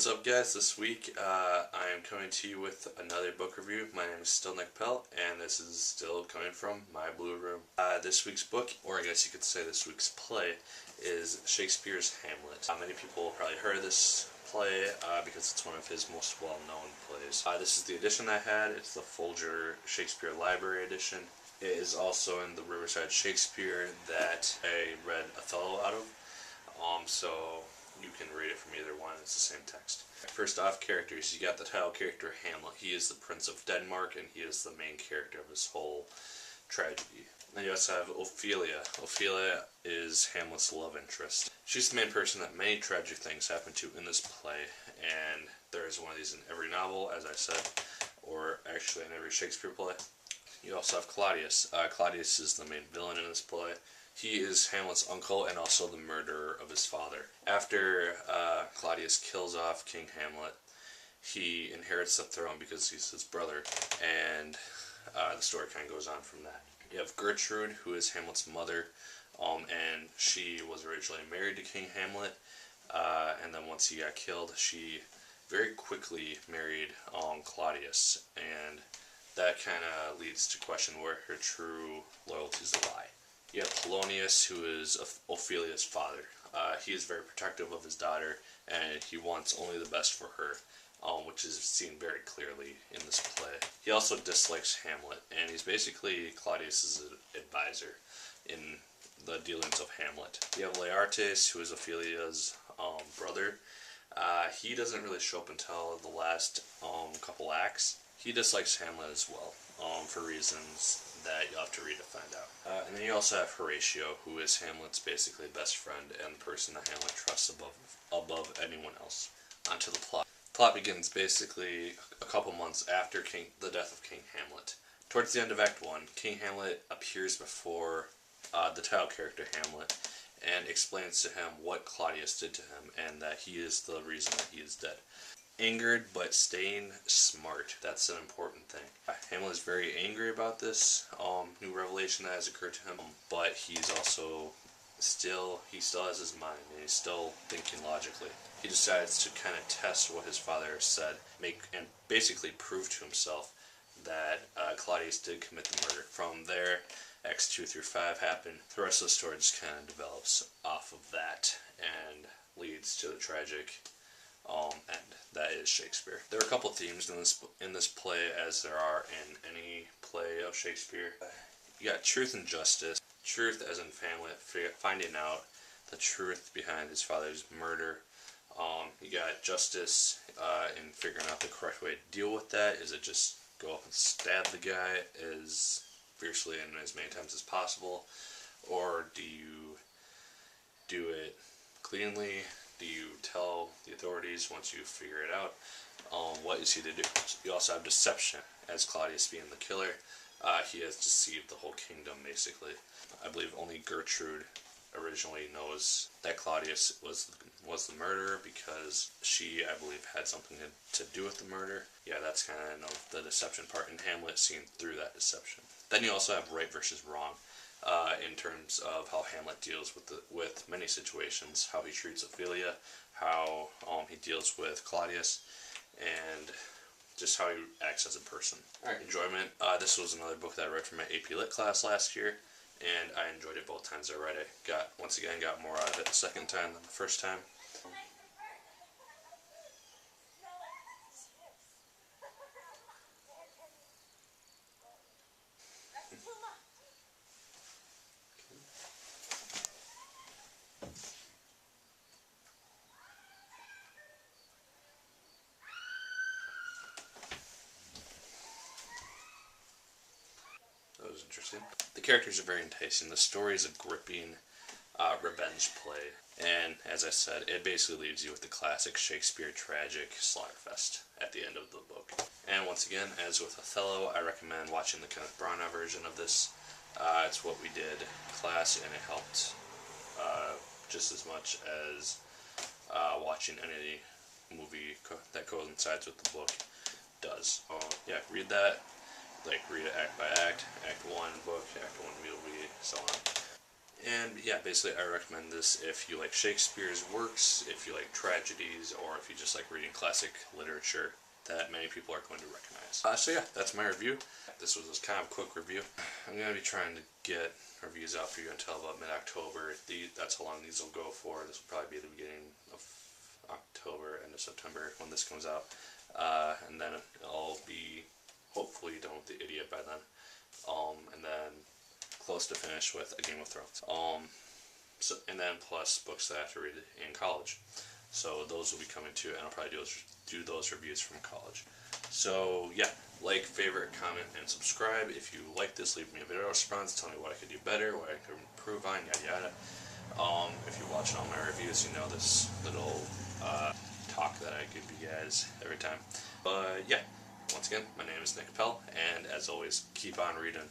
what's up guys? This week I am coming to you with another book review. My name is still Nick Pell, and this is still coming from my blue room. This week's book, or I guess you could say this week's play, is Shakespeare's Hamlet. Many people have probably heard of this play because it's one of his most well-known plays. This is the edition I had. It's the Folger Shakespeare Library edition. It is also in the Riverside Shakespeare that I read Othello out of. So you can read it from either one. It's the same text. First off, characters. You got the title character Hamlet. He is the Prince of Denmark, and he is the main character of this whole tragedy. Then you also have Ophelia. Ophelia is Hamlet's love interest. She's the main person that many tragic things happen to in this play, and there is one of these in every novel, as I said, or actually in every Shakespeare play. You also have Claudius. Claudius is the main villain in this play. He is Hamlet's uncle and also the murderer of his father. After Claudius kills off King Hamlet, he inherits the throne because he's his brother, and the story kind of goes on from that. You have Gertrude, who is Hamlet's mother, and she was originally married to King Hamlet, and then once he got killed, she very quickly married Claudius, and that kind of leads to question where her true loyalties lie. You have Polonius, who is Ophelia's father. He is very protective of his daughter, and he wants only the best for her, which is seen very clearly in this play. He also dislikes Hamlet, and he's basically Claudius's advisor in the dealings of Hamlet. You have Laertes, who is Ophelia's brother. He doesn't really show up until the last couple acts. He dislikes Hamlet as well, for reasons that you'll have to read to find out. And then you also have Horatio, who is Hamlet's basically best friend and the person that Hamlet trusts above anyone else. Onto the plot. The plot begins basically a couple months after the death of King Hamlet. Towards the end of Act 1, King Hamlet appears before the title character Hamlet and explains to him what Claudius did to him and that he is the reason that he is dead. Angered, but staying smart. That's an important thing. Hamlet is very angry about this new revelation that has occurred to him, but he's also he still has his mind, and he's still thinking logically. He decides to kind of test what his father said, and basically prove to himself that Claudius did commit the murder. From there, Acts 2 through 5 happen. The rest of the story just kind of develops off of that and leads to the tragic end. That is Shakespeare. There are a couple themes in this play, as there are in any play of Shakespeare. You got truth and justice. Truth, as in Hamlet finding out the truth behind his father's murder. You got justice in figuring out the correct way to deal with that. Is it just go up and stab the guy as fiercely and as many times as possible, or do you do it cleanly? Do you tell the authorities once you figure it out? What is he to do? You also have deception, as Claudius being the killer. He has deceived the whole kingdom, basically. I believe only Gertrude originally knows that Claudius was the murderer because she, I believe, had something to do with the murder. Yeah, that's kind of the deception part in Hamlet, seen through that deception. Then you also have right versus wrong. In terms of how Hamlet deals with many situations, how he treats Ophelia, how he deals with Claudius, and just how he acts as a person. Alright, enjoyment. This was another book that I read from my AP Lit class last year, and I enjoyed it both times I read it. Once again, got more out of it the second time than the first time. That was interesting. The characters are very enticing. The story is a gripping revenge play, and as I said, it basically leaves you with the classic Shakespeare tragic slaughterfest at the end of the book. And once again, as with Othello, I recommend watching the Kenneth Branagh version of this. It's what we did in class, and it helped just as much as watching any movie that coincides with the book does. Yeah, read that. Read it act by act, Act 1 book, Act 1 movie, so on. And yeah, basically I recommend this if you like Shakespeare's works, if you like tragedies, or if you just like reading classic literature that many people are going to recognize. So yeah, that's my review. This was just kind of a quick review. I'm going to be trying to get reviews out for you until about mid-October. That's how long these will go for. This will probably be the beginning of October, end of September when this comes out. And then I'll be hopefully done with The Idiot by then. And then close to finish with A Game of Thrones. And then plus books that I have to read in college. So those will be coming too, and I'll probably do those reviews from college. So yeah, like, favorite, comment, and subscribe. If you like this, leave me a video response. Tell me what I could do better, what I could improve on, yada yada. If you're watching all my reviews, you know this little talk that I give you guys every time. But yeah, once again, my name is Nick Pell, and as always, keep on reading.